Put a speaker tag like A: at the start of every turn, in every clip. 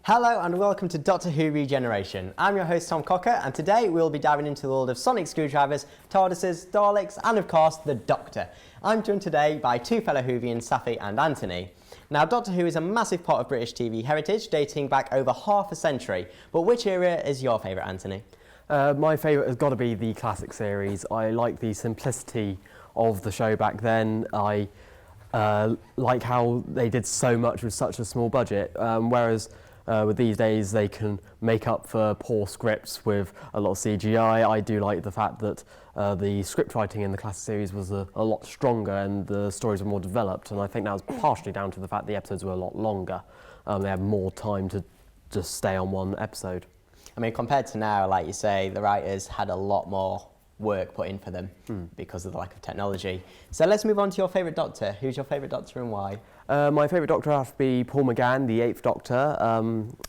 A: Hello and welcome to Doctor Who Regeneration. I'm your host Tom Cocker, and today we'll be diving into the world of sonic screwdrivers, TARDISes, Daleks and of course the Doctor. I'm joined today by two fellow Whovians, Safi and Anthony. Now Doctor Who is a massive part of British TV heritage dating back over half a century, but which era is your favourite, Anthony?
B: My favourite has got to be the classic series. I like the simplicity of the show back then. I like how they did so much with such a small budget, whereas with these days they can make up for poor scripts with a lot of CGI. I do like the fact that the script writing in the classic series was a lot stronger and the stories were more developed, and I think that was partially down to the fact the episodes were a lot longer. They had more time to just stay on one episode.
A: I mean, compared to now, like you say, the writers had a lot more work put in for them because of the lack of technology. So let's move on to your favourite Doctor. Who's your favourite Doctor and why?
B: My favourite Doctor has to be Paul McGann, the 8th Doctor.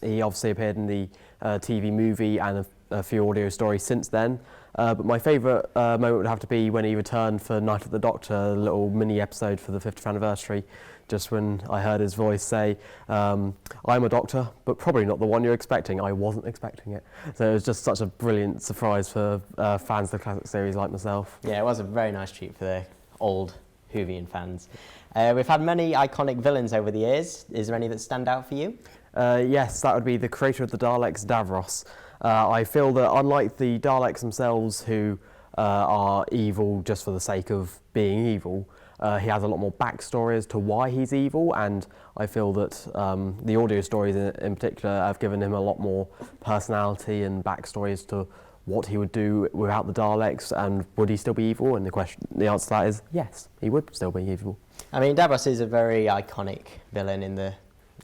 B: He obviously appeared in the TV movie and a few audio stories since then. But my favourite moment would have to be when he returned for Night of the Doctor, a little mini episode for the 50th anniversary, just when I heard his voice say, I'm a doctor, but probably not the one you're expecting. I wasn't expecting it. So it was just such a brilliant surprise for fans of the classic series like myself.
A: Yeah, it was a very nice treat for the old Whovian fans. We've had many iconic villains over the years. Is there any that stand out for you?
B: Yes, that would be the creator of the Daleks, Davros. I feel that unlike the Daleks themselves, who are evil just for the sake of being evil, he has a lot more backstory as to why he's evil, and I feel that the audio stories in particular have given him a lot more personality and backstory as to what he would do without the Daleks, and would he still be evil? And the answer to that is yes, he would still be evil.
A: I mean, Davros is a very iconic villain in the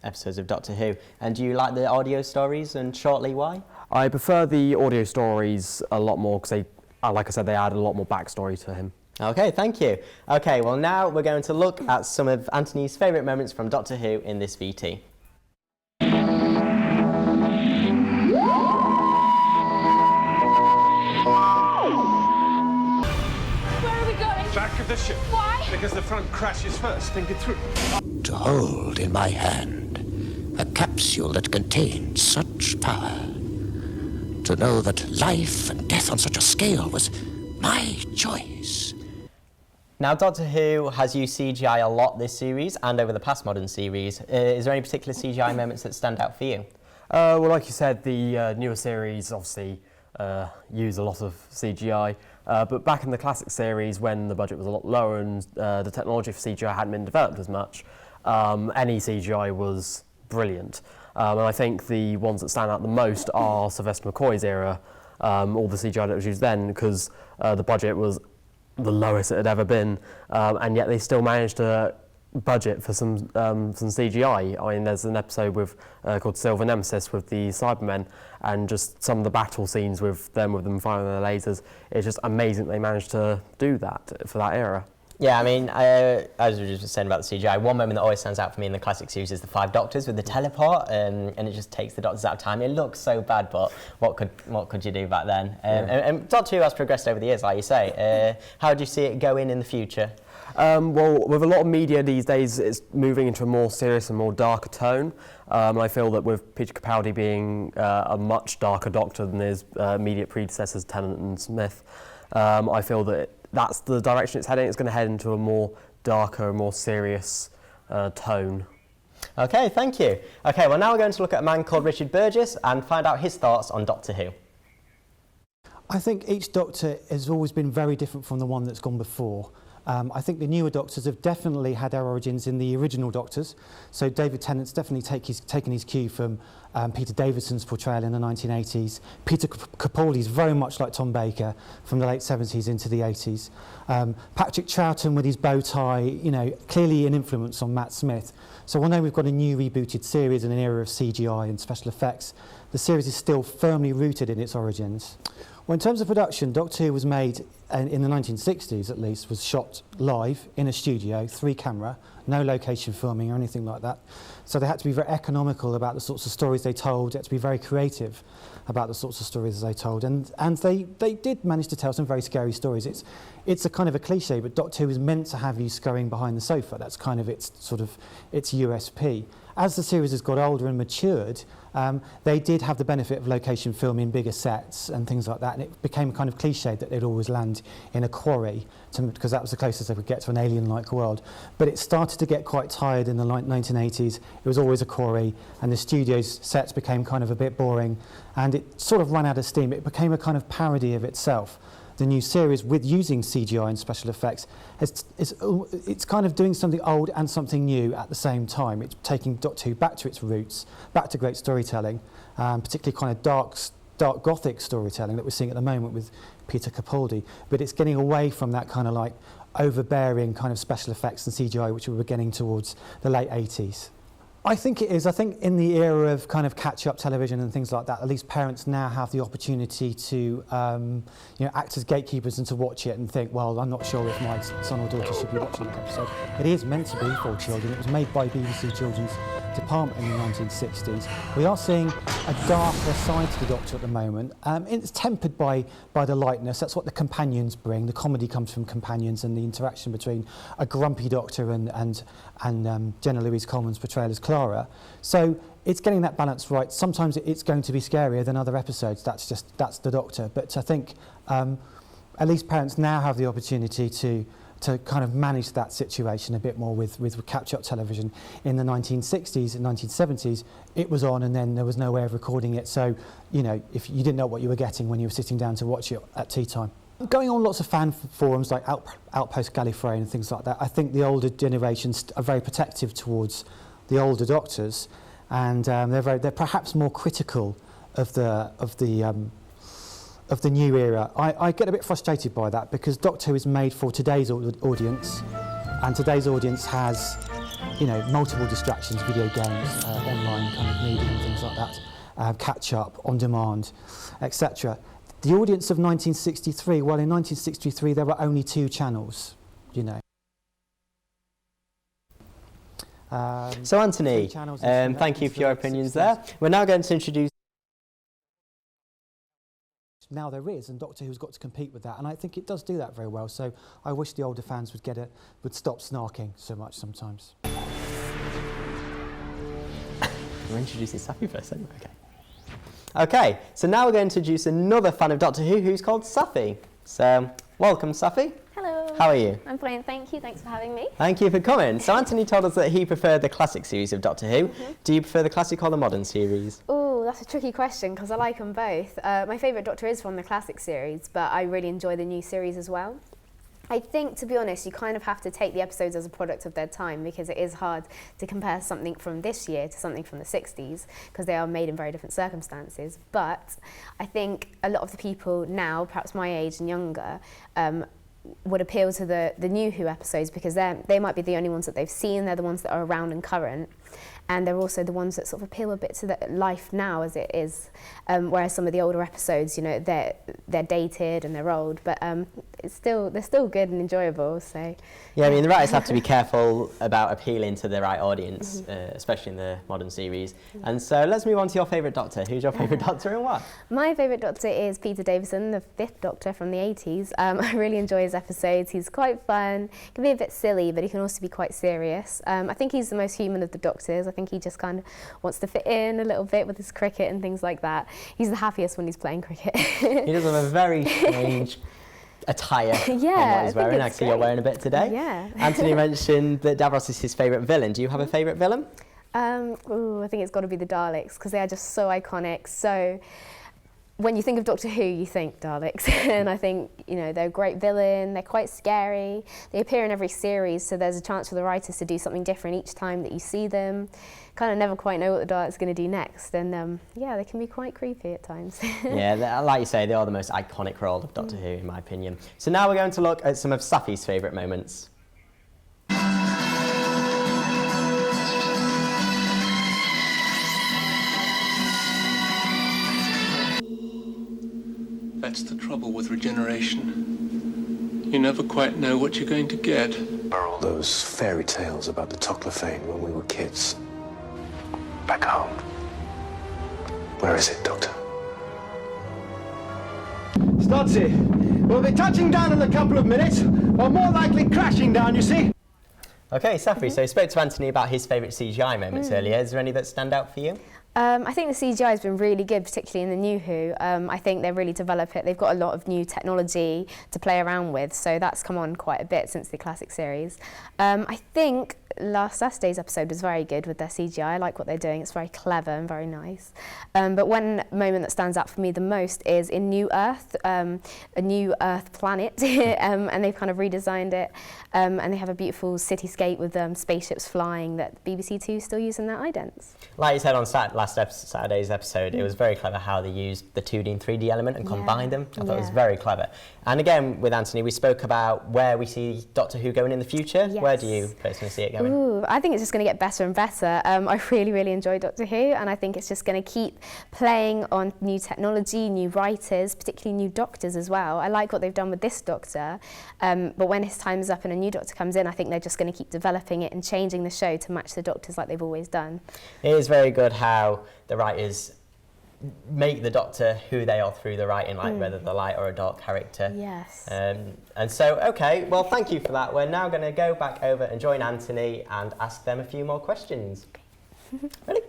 A: episodes of Doctor Who. And do you like the audio stories, and shortly why?
B: I prefer the audio stories a lot more because they, like I said, they add a lot more backstory to him.
A: Okay, thank you. Okay, well now we're going to look at some of Anthony's favourite moments from Doctor Who in this VT.
C: Where are we going?
D: Back of the ship.
C: Why?
D: Because the front crashes first. Think it through.
E: To hold in my hand a capsule that contained such power. To know that life and death on such a scale was my choice.
A: Now, Doctor Who has used CGI a lot this series and over the past modern series. Is there any particular CGI moments that stand out for you?
B: Well, like you said, the newer series obviously use a lot of CGI, but back in the classic series when the budget was a lot lower and the technology for CGI hadn't been developed as much, any CGI was brilliant. And I think the ones that stand out the most are Sylvester McCoy's era, all the CGI that was used then, because the budget was the lowest it had ever been, and yet they still managed to budget for some CGI. I mean, there's an episode with called Silver Nemesis with the Cybermen, and just some of the battle scenes with them firing their lasers. It's just amazing they managed to do that for that era.
A: Yeah, I mean, as we were just saying about the CGI, one moment that always stands out for me in the classic series is the 5 Doctors with the teleport, and it just takes the Doctors out of time. It looks so bad, but what could you do back then? And Doctor Who has progressed over the years, like you say. How do you see it going in the future?
B: Well, with a lot of media these days, it's moving into a more serious and more darker tone. I feel that with Peter Capaldi being a much darker Doctor than his immediate predecessors, Tennant and Smith, I feel that that's the direction it's heading. It's going to head into a more darker, more serious tone.
A: Okay, thank you. Okay, well now we're going to look at a man called Richard Burgess and find out his thoughts on Doctor Who.
F: I think each Doctor has always been very different from the one that's gone before. I think the newer Doctors have definitely had their origins in the original Doctors. So David Tennant's definitely taken his cue from Peter Davison's portrayal in the 1980s. Peter Capaldi's very much like Tom Baker from the late 70s into the 80s. Patrick Troughton with his bow tie, you know, clearly an influence on Matt Smith. So although we've got a new rebooted series in an era of CGI and special effects, the series is still firmly rooted in its origins. Well, in terms of production, Doctor Who was made in the 1960s, at least, was shot live in a studio, 3 camera, no location filming or anything like that. So they had to be very economical about the sorts of stories they told. They had to be very creative about the sorts of stories they told, and they did manage to tell some very scary stories. It's a kind of a cliche, but Doctor Who is meant to have you scurrying behind the sofa. That's kind of its USP. As the series has got older and matured, they did have the benefit of location filming, bigger sets and things like that, and it became kind of cliche that they'd always land in a quarry because that was the closest they could get to an alien-like world. But it started to get quite tired in the 1980s. It was always a quarry, and the studio's sets became kind of a bit boring, and it sort of ran out of steam. It became a kind of parody of itself. The new series, with using CGI and special effects, it's kind of doing something old and something new at the same time. It's taking Doctor Who back to its roots, back to great storytelling, particularly kind of dark gothic storytelling that we're seeing at the moment with Peter Capaldi. But it's getting away from that kind of like overbearing kind of special effects and CGI which we were getting towards the late 80s. I think it is. I think in the era of kind of catch-up television and things like that, at least parents now have the opportunity to act as gatekeepers and to watch it and think, well, I'm not sure if my son or daughter should be watching that episode. It is meant to be for children. It was made by BBC Children's Department in the 1960s. We are seeing a darker side to the Doctor at the moment. It's tempered by the lightness. That's what the companions bring. The comedy comes from companions and the interaction between a grumpy Doctor and Jenna Louise Coleman's portrayal as Clara. So it's getting that balance right. Sometimes it's going to be scarier than other episodes. That's the Doctor. But I think at least parents now have the opportunity to kind of manage that situation a bit more with catch-up television. In the 1960s and 1970s, it was on and then there was no way of recording it. So, if you didn't know what you were getting when you were sitting down to watch it at tea time. Going on lots of fan forums like Outpost Gallifrey and things like that, I think the older generations are very protective towards the older Doctors, and they're perhaps more critical of the new era. I get a bit frustrated by that because Doctor Who is made for today's audience, and today's audience has, multiple distractions, video games, online kind of media and things like that, catch up, on demand, etc. The audience of 1963, well, in 1963 there were only 2 channels,
A: So Anthony, thank you for your opinions there. We're now going to introduce.
F: Now there is, and Doctor Who's got to compete with that, and I think it does do that very well. So I wish the older fans would stop snarking so much sometimes.
A: We're introducing Safi first, anyway. Okay, so now we're going to introduce another fan of Doctor Who who's called Safi. So welcome, Safi.
G: Hello.
A: How are you?
G: I'm fine, thank you. Thanks for having me.
A: Thank you for coming. So Anthony told us that he preferred the classic series of Doctor Who. Do you prefer the classic or the modern series?
G: Oh, that's a tricky question because I like them both. My favourite Doctor is from the classic series, but I really enjoy the new series as well. I think, to be honest, you kind of have to take the episodes as a product of their time because it is hard to compare something from this year to something from the 60s because they are made in very different circumstances. But I think a lot of the people now, perhaps my age and younger, would appeal to the new Who episodes because they might be the only ones that they've seen. They're the ones that are around and current. And they're also the ones that sort of appeal a bit to the life now as it is, whereas some of the older episodes, they're dated and they're old, but they're still good and enjoyable. So
A: yeah, I mean the writers have to be careful about appealing to the right audience, especially in the modern series. And so let's move on to your favourite Doctor. Who's your favourite Doctor and why?
G: My favourite Doctor is Peter Davison, the 5th Doctor from the 80s. I really enjoy his episodes. He's quite fun, can be a bit silly, but he can also be quite serious. I think he's the most human of the Doctors. I think he just kind of wants to fit in a little bit with his cricket and things like that. He's the happiest when he's playing cricket.
A: He does have a very strange attire.
G: Yeah,
A: what he's wearing. Actually, you're wearing a bit today.
G: Yeah.
A: Anthony mentioned that Davros is his favourite villain. Do you have a favourite villain?
G: I think it's got to be the Daleks because they are just so iconic. So when you think of Doctor Who, you think Daleks. And I think, they're a great villain, they're quite scary. They appear in every series, so there's a chance for the writers to do something different each time that you see them. Kind of never quite know what the Dalek's going to do next. And they can be quite creepy at times.
A: Yeah, like you say, they are the most iconic role of Doctor Who, in my opinion. So now we're going to look at some of Safi's favourite moments.
D: That's the trouble with regeneration. You never quite know what you're going to get. remember all those fairy tales about the Toclophane when we were kids? Back home. Where is it, Doctor?
H: Stodzy, we'll be touching down in a couple of minutes, or more likely crashing down, you see.
A: Okay, Safi, so you spoke to Anthony about his favourite CGI moments earlier. Is there any that stand out for you?
G: I think the CGI has been really good, particularly in the new Who. I think they really develop it. They've got a lot of new technology to play around with, so that's come on quite a bit since the classic series. I think last Saturday's episode was very good with their CGI. I like what they're doing. It's very clever and very nice. But one moment that stands out for me the most is in New Earth, a new Earth planet, and they've kind of redesigned it. And they have a beautiful cityscape with spaceships flying that BBC Two still use in their idents.
A: Like you said on Saturday's episode, it was very clever how they used the 2D and 3D element and combined them. I thought it was very clever. And again, with Anthony, we spoke about where we see Doctor Who going in the future.
G: Yes.
A: Where do you personally see it going?
G: Ooh, I think it's just going to get better and better. I really, really enjoy Doctor Who, and I think it's just going to keep playing on new technology, new writers, particularly new doctors as well. I like what they've done with this Doctor, but when his time is up and a new Doctor comes in, I think they're just going to keep developing it and changing the show to match the Doctors like they've always done.
A: It is very good how the writers make the Doctor who they are through the writing, like whether they're light or a dark character.
G: Yes.
A: And so, okay, well, thank you for that. We're now going to go back over and join Anthony and ask them a few more questions. Ready?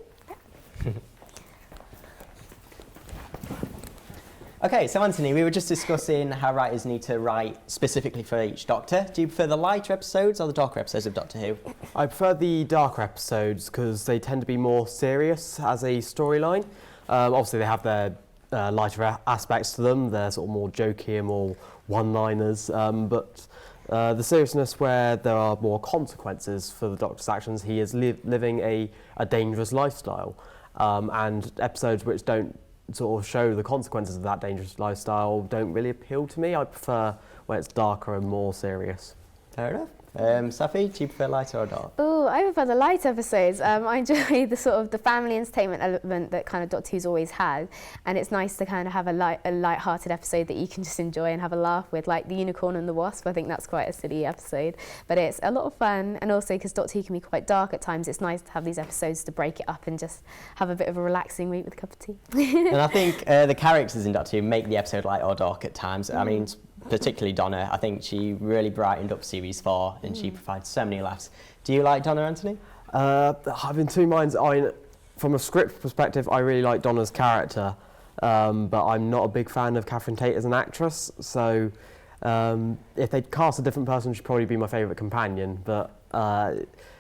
A: Okay, so Anthony, we were just discussing how writers need to write specifically for each Doctor. Do you prefer the lighter episodes or the darker episodes of Doctor Who?
B: I prefer the darker episodes because they tend to be more serious as a storyline. Obviously, they have their lighter aspects to them. They're sort of more jokey and more one-liners. But the seriousness where there are more consequences for the Doctor's actions, he is living a dangerous lifestyle. And episodes which don't sort of show the consequences of that dangerous lifestyle don't really appeal to me. I prefer when it's darker and more serious.
A: Fair enough. Safi, do you prefer lighter or dark?
G: Oh, I prefer the light episodes. I enjoy the sort of the family entertainment element that kind of Doctor Who's always had, and it's nice to kind of have a light-hearted episode that you can just enjoy and have a laugh with, like the Unicorn and the Wasp. I think that's quite a silly episode, but it's a lot of fun, and also because Doctor Who can be quite dark at times, it's nice to have these episodes to break it up and just have a bit of a relaxing week with a cup of tea.
A: And I think the characters in Doctor Who make the episode light or dark at times. I mean, particularly Donna, I think she really brightened up Series 4 and she provides so many laughs. Do you like Donna, Anthony?
B: I'm in two minds. From a script perspective, I really like Donna's character, but I'm not a big fan of Catherine Tate as an actress, so if they'd cast a different person, she'd probably be my favourite companion, but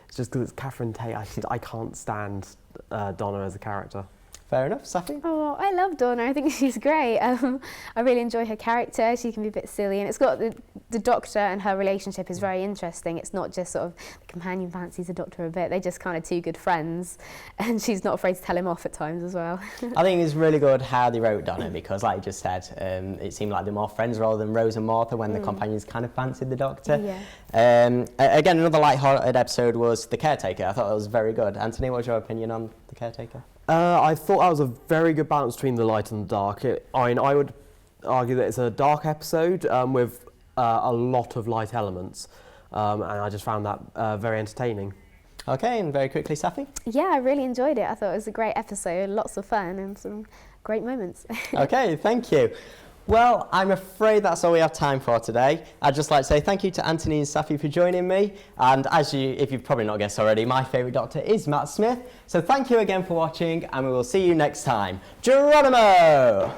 B: it's just because it's Catherine Tate, I can't stand Donna as a character.
A: Fair enough. Safi?
G: Oh, I love Donna. I think she's great. I really enjoy her character. She can be a bit silly, and it's got the Doctor and her relationship is very interesting. It's not just sort of the companion fancies the Doctor a bit. They're just kind of two good friends, and she's not afraid to tell him off at times as well.
A: I think it's really good how they wrote Donna because, like you just said, it seemed like they're more friends rather than Rose and Martha when the companions kind of fancied the Doctor.
G: Yeah.
A: Again, another light-hearted episode was The Caretaker. I thought that was very good. Anthony, what's your opinion on The Caretaker?
B: I thought that was a very good balance between the light and the dark. I would argue that it's a dark episode with a lot of light elements, and I just found that very entertaining.
A: Okay, and very quickly, Safi?
G: Yeah, I really enjoyed it. I thought it was a great episode, lots of fun and some great moments.
A: Okay, thank you. Well, I'm afraid that's all we have time for today. I'd just like to say thank you to Anthony and Safi for joining me. And if you've probably not guessed already, my favourite Doctor is Matt Smith. So thank you again for watching, and we will see you next time. Geronimo!